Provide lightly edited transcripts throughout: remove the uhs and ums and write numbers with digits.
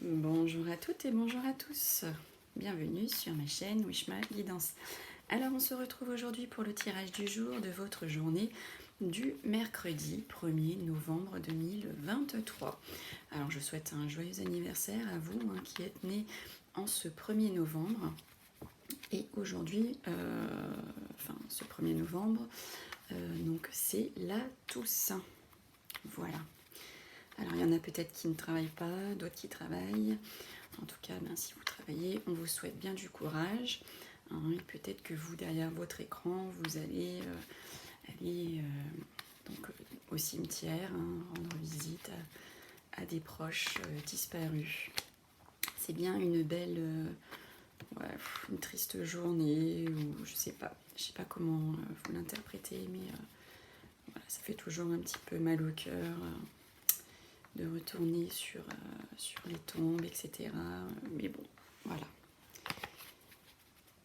Bonjour à toutes et bonjour à tous. Bienvenue sur ma chaîne Wishma Guidance. Alors on se retrouve aujourd'hui pour le tirage du jour de votre journée du mercredi 1er novembre 2023. Alors je souhaite un joyeux anniversaire à vous qui êtes nés en ce 1er novembre. Et aujourd'hui, ce 1er novembre, donc c'est la Toussaint. Voilà. Alors il y en a peut-être qui ne travaillent pas, d'autres qui travaillent. En tout cas, si vous travaillez, on vous souhaite bien du courage. Et peut-être que vous, derrière votre écran, vous allez aller au cimetière, rendre visite à des proches disparus. C'est bien une belle, une triste journée, ou je sais pas comment vous l'interprétez, mais voilà, ça fait toujours un petit peu mal au cœur de retourner sur les tombes, etc. Mais bon, voilà.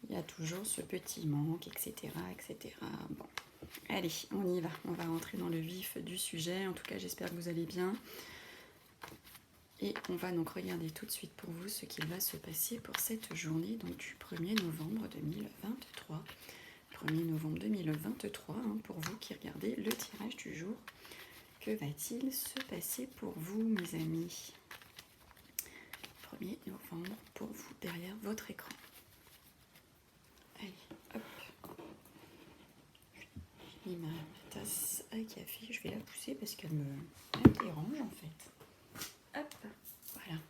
Il y a toujours ce petit manque, etc., etc. Bon, allez, on y va. On va rentrer dans le vif du sujet. En tout cas, j'espère que vous allez bien. Et on va donc regarder tout de suite pour vous ce qu'il va se passer pour cette journée, donc du 1er novembre 2023. 1er novembre 2023, pour vous qui regardez le tirage du jour. Que va-t-il se passer pour vous, mes amis? 1er novembre pour vous, derrière votre écran. Allez, hop. J'ai mis ma tasse à café. Je vais la pousser parce qu'elle me dérange en fait. Hop, voilà.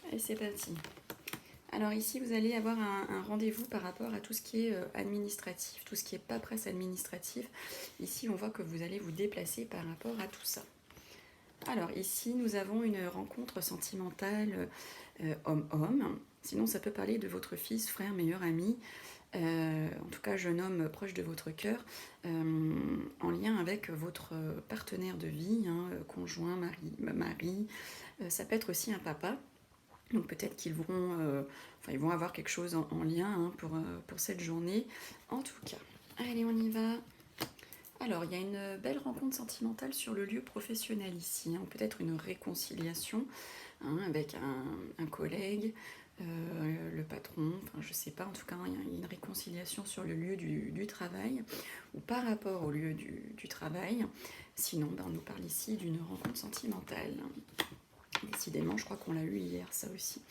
Allez, c'est parti. Alors ici, vous allez avoir un rendez-vous par rapport à tout ce qui est administratif, tout ce qui est paperasse administrative. Ici, on voit que vous allez vous déplacer par rapport à tout ça. Alors ici, nous avons une rencontre sentimentale homme-homme. Sinon, ça peut parler de votre fils, frère, meilleur ami, en tout cas jeune homme proche de votre cœur, en lien avec votre partenaire de vie, conjoint, mari. Ça peut être aussi un papa. Donc peut-être qu'ils vont, ils vont avoir quelque chose en lien pour cette journée. En tout cas, allez, on y va. Alors, il y a une belle rencontre sentimentale sur le lieu professionnel ici. Peut-être une réconciliation avec un collègue, le patron, je ne sais pas. En tout cas, il y a une réconciliation sur le lieu du travail ou par rapport au lieu du travail. Sinon, on nous parle ici d'une rencontre sentimentale. Décidément, je crois qu'on l'a eu hier, ça aussi.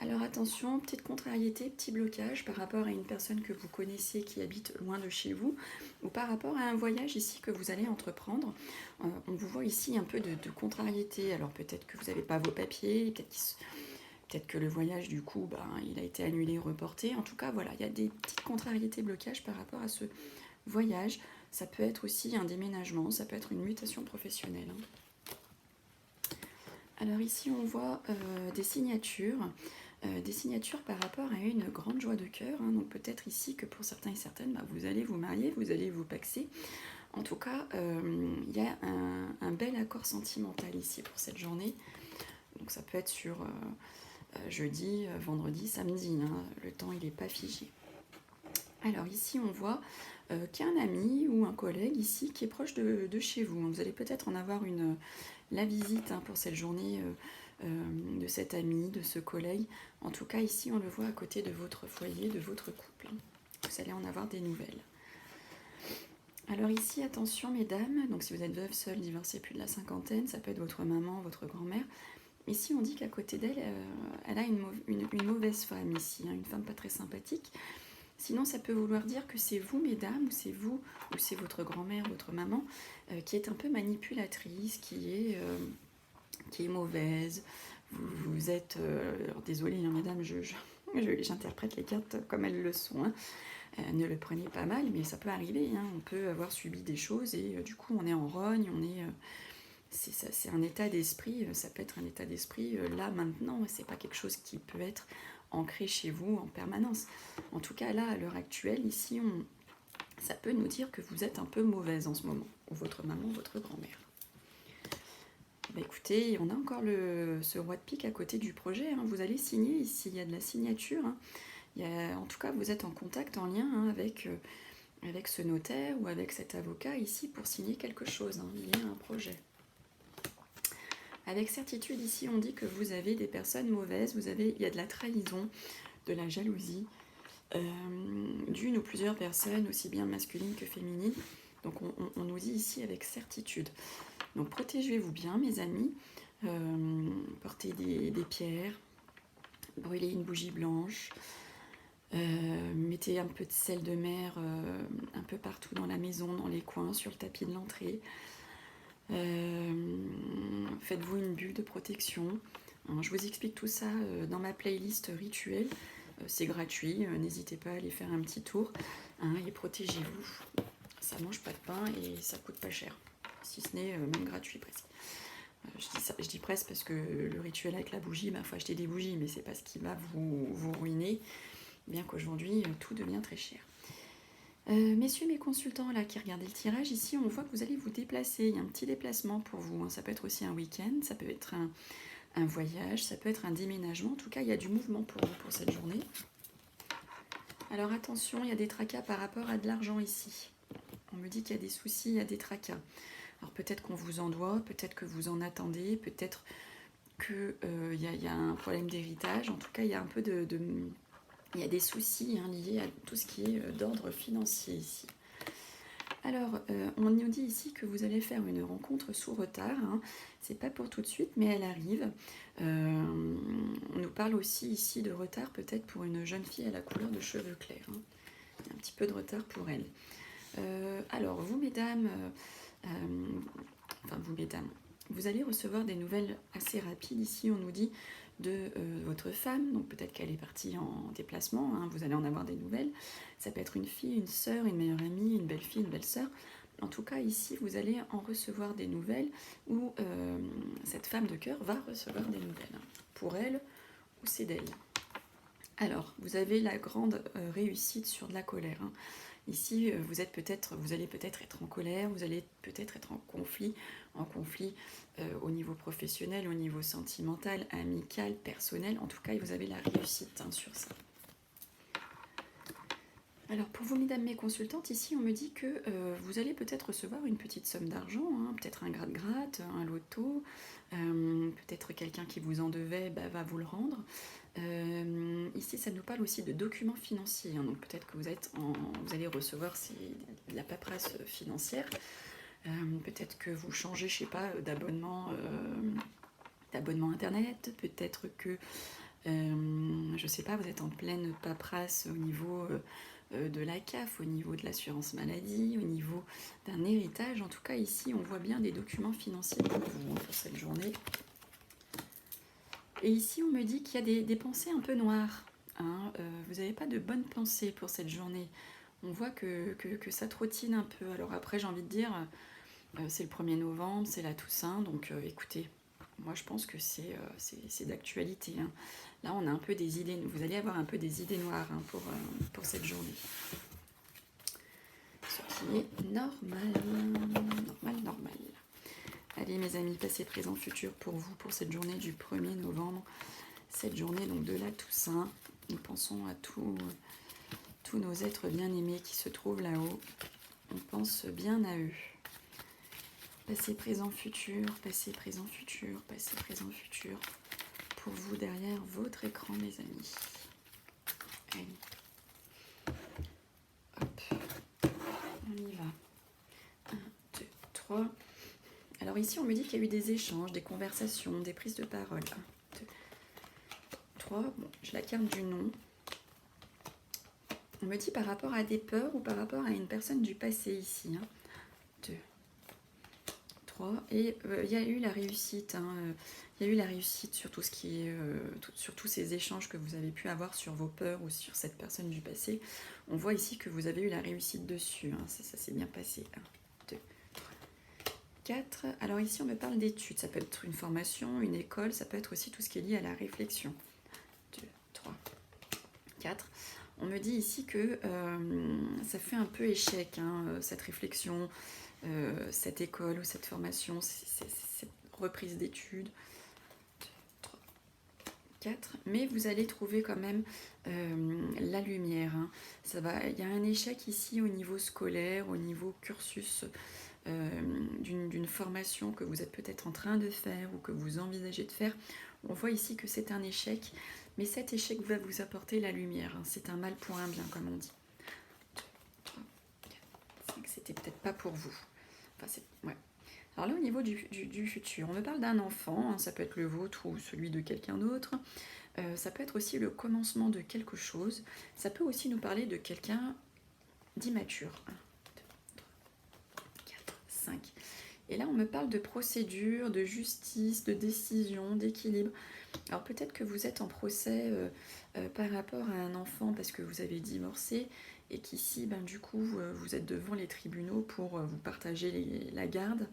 Alors attention, petite contrariété, petit blocage par rapport à une personne que vous connaissez qui habite loin de chez vous, ou par rapport à un voyage ici que vous allez entreprendre. On vous voit ici un peu de contrariété. Alors peut-être que vous n'avez pas vos papiers, peut-être que le voyage du coup, il a été annulé, reporté. En tout cas, voilà, il y a des petites contrariétés, blocages par rapport à ce voyage. Ça peut être aussi un déménagement, ça peut être une mutation professionnelle. Alors ici, on voit des signatures par rapport à une grande joie de cœur. Donc peut-être ici que pour certains et certaines, vous allez vous marier, vous allez vous paxer. En tout cas, il y a un bel accord sentimental ici pour cette journée. Donc ça peut être sur jeudi, vendredi, samedi. Le temps, il n'est pas figé. Alors ici, on voit qu'il y a un ami ou un collègue ici qui est proche de chez vous. Vous allez peut-être en avoir la visite pour cette journée de cet ami, de ce collègue. En tout cas, ici, on le voit à côté de votre foyer, de votre couple. Vous allez en avoir des nouvelles. Alors ici, attention mesdames, donc si vous êtes veuve, seule, divorcée, plus de la cinquantaine, ça peut être votre maman, votre grand-mère. Ici, on dit qu'à côté d'elle, elle a une mauvaise femme ici, une femme pas très sympathique. Sinon, ça peut vouloir dire que c'est vous, mesdames, ou c'est vous, ou c'est votre grand-mère, votre maman, qui est un peu manipulatrice, qui est mauvaise. Vous êtes... alors désolée, mesdames, j'interprète les cartes comme elles le sont. Ne le prenez pas mal, mais ça peut arriver. On peut avoir subi des choses et du coup, on est en rogne, c'est un état d'esprit, ça peut être un état d'esprit là, maintenant, c'est pas quelque chose qui peut être ancré chez vous en permanence. En tout cas, là, à l'heure actuelle, ici, ça peut nous dire que vous êtes un peu mauvaise en ce moment, ou votre maman, ou votre grand-mère. Écoutez, on a encore ce roi de pique à côté du projet. Vous allez signer ici, il y a de la signature. En tout cas, vous êtes en contact, en lien avec ce notaire ou avec cet avocat ici pour signer quelque chose lié à un projet. Avec certitude, ici, on dit que vous avez des personnes mauvaises, il y a de la trahison, de la jalousie, d'une ou plusieurs personnes, aussi bien masculines que féminines. Donc on nous dit ici avec certitude. Donc protégez-vous bien, mes amis. Portez des pierres, brûlez une bougie blanche, mettez un peu de sel de mer un peu partout dans la maison, dans les coins, sur le tapis de l'entrée. Faites-vous une bulle de protection. Je vous explique tout ça dans ma playlist rituelle. C'est gratuit, n'hésitez pas à aller faire un petit tour. Et protégez-vous. Ça mange pas de pain et ça coûte pas cher. Si ce n'est même gratuit presque. Je dis presque parce que le rituel avec la bougie, il faut acheter des bougies, mais c'est pas ce qui va vous ruiner, bien qu'aujourd'hui tout devient très cher. Messieurs mes consultants là qui regardez le tirage, ici on voit que vous allez vous déplacer, il y a un petit déplacement pour vous, ça peut être aussi un week-end, ça peut être un voyage, ça peut être un déménagement, en tout cas il y a du mouvement pour vous pour cette journée. Alors attention, il y a des tracas par rapport à de l'argent ici. On me dit qu'il y a des soucis, il y a des tracas. Alors peut-être qu'on vous en doit, peut-être que vous en attendez, peut-être qu'il y a un problème d'héritage, en tout cas il y a un peu il y a des soucis liés à tout ce qui est d'ordre financier ici. Alors, on nous dit ici que vous allez faire une rencontre sous retard. C'est pas pour tout de suite, mais elle arrive. On nous parle aussi ici de retard, peut-être pour une jeune fille à la couleur de cheveux clairs. Il y a un petit peu de retard pour elle. Alors, vous, mesdames, vous allez recevoir des nouvelles assez rapides. Ici, on nous dit de votre femme, donc peut-être qu'elle est partie en déplacement, vous allez en avoir des nouvelles. Ça peut être une fille, une sœur, une meilleure amie, une belle-fille, une belle-sœur. En tout cas, ici, vous allez en recevoir des nouvelles ou cette femme de cœur va recevoir des nouvelles. Pour elle ou c'est d'elle. Alors, vous avez la grande réussite sur de la colère. Ici, vous allez peut-être être en colère, vous allez peut-être être en conflit au niveau professionnel, au niveau sentimental, amical, personnel. En tout cas, vous avez la réussite sur ça. Alors, pour vous, mesdames mes consultantes, ici, on me dit que vous allez peut-être recevoir une petite somme d'argent, peut-être un gratte-gratte, un loto, peut-être quelqu'un qui vous en devait va vous le rendre. Ici, ça nous parle aussi de documents financiers, donc peut-être que vous allez recevoir de la paperasse financière. Peut-être que vous changez, je sais pas, d'abonnement internet, peut-être que, je sais pas, vous êtes en pleine paperasse au niveau de la CAF, au niveau de l'assurance maladie, au niveau d'un héritage. En tout cas, ici, on voit bien des documents financiers pour vous pour cette journée. Et ici, on me dit qu'il y a des pensées un peu noires. Vous n'avez pas de bonnes pensées pour cette journée. On voit que ça trottine un peu. Alors après, j'ai envie de dire, c'est le 1er novembre, c'est la Toussaint, donc écoutez, moi je pense que c'est d'actualité. Là, on a un peu des idées, vous allez avoir un peu des idées noires pour cette journée. Ce qui est normal. Allez mes amis, passé, présent, futur pour vous, pour cette journée du 1er novembre, cette journée donc de la Toussaint. Nous pensons à tous nos êtres bien-aimés qui se trouvent là-haut. On pense bien à eux. Passé, présent, futur, passé, présent, futur, passé, présent, futur. Pour vous derrière votre écran, mes amis. Allez. Hop. On y va. 1, 2, 3. Alors ici, on me dit qu'il y a eu des échanges, des conversations, des prises de parole. 1, 2, 3. Bon, je la carte du nom. On me dit par rapport à des peurs ou par rapport à une personne du passé ici. 2, 3. Et il y a eu la réussite. Il y a eu la réussite sur tout ce qui est, sur tous ces échanges que vous avez pu avoir sur vos peurs ou sur cette personne du passé. On voit ici que vous avez eu la réussite dessus. Ça s'est bien passé. 1, 2, 4. Alors ici, on me parle d'études. Ça peut être une formation, une école. Ça peut être aussi tout ce qui est lié à la réflexion. 2, 3, 4. On me dit ici que ça fait un peu échec, cette réflexion, cette école ou cette formation, cette reprise d'études. 2, 3, 4. Mais vous allez trouver quand même la lumière. Il y a un échec ici au niveau scolaire, au niveau cursus d'une formation que vous êtes peut-être en train de faire ou que vous envisagez de faire. On voit ici que c'est un échec, mais cet échec va vous apporter la lumière. Hein. C'est un mal pour un bien, comme on dit. 2, 3, 4, 5, c'était peut-être pas pour vous. Enfin, ouais. Alors là, au niveau du futur, on me parle d'un enfant, hein, ça peut être le vôtre ou celui de quelqu'un d'autre. Ça peut être aussi le commencement de quelque chose. Ça peut aussi nous parler de quelqu'un d'immature. 1, 2, 3, 4, 5. Et là, on me parle de procédure, de justice, de décision, d'équilibre. Alors peut-être que vous êtes en procès par rapport à un enfant parce que vous avez divorcé et qu'ici, du coup, vous êtes devant les tribunaux pour vous partager la garde.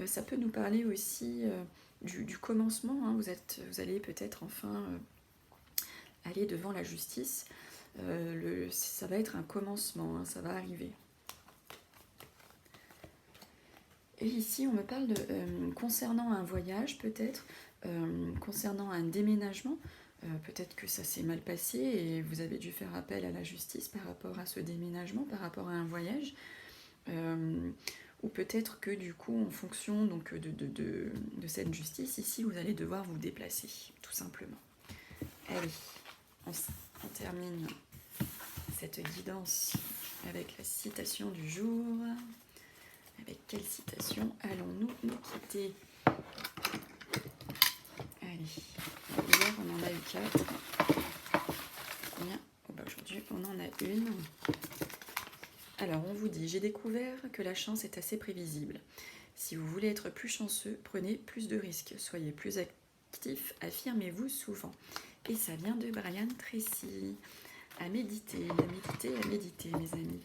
Ça peut nous parler aussi du commencement. Hein. Vous allez peut-être enfin aller devant la justice. Ça va être un commencement, hein, ça va arriver. Et ici, on me parle concernant un voyage, peut-être, concernant un déménagement. Peut-être que ça s'est mal passé et vous avez dû faire appel à la justice par rapport à ce déménagement, par rapport à un voyage. Ou peut-être que du coup, en fonction donc, de cette justice, ici, vous allez devoir vous déplacer, tout simplement. Allez, on termine cette guidance avec la citation du jour. Avec quelle citation allons-nous nous quitter? Allez, hier on en a eu 4. Combien? Aujourd'hui on en a une. Alors on vous dit, j'ai découvert que la chance est assez prévisible. Si vous voulez être plus chanceux, prenez plus de risques. Soyez plus actif, affirmez-vous souvent. Et ça vient de Brian Tracy. À méditer, à méditer, mes amis.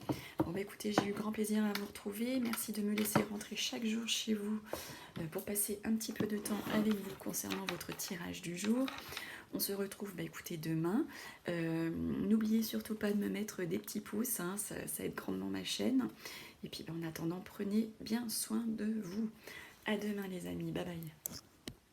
Bon, écoutez, j'ai eu grand plaisir à vous retrouver. Merci de me laisser rentrer chaque jour chez vous pour passer un petit peu de temps avec vous concernant votre tirage du jour. On se retrouve, écoutez, demain. N'oubliez surtout pas de me mettre des petits pouces, hein, ça aide grandement ma chaîne. Et puis, en attendant, prenez bien soin de vous. À demain, les amis. Bye bye.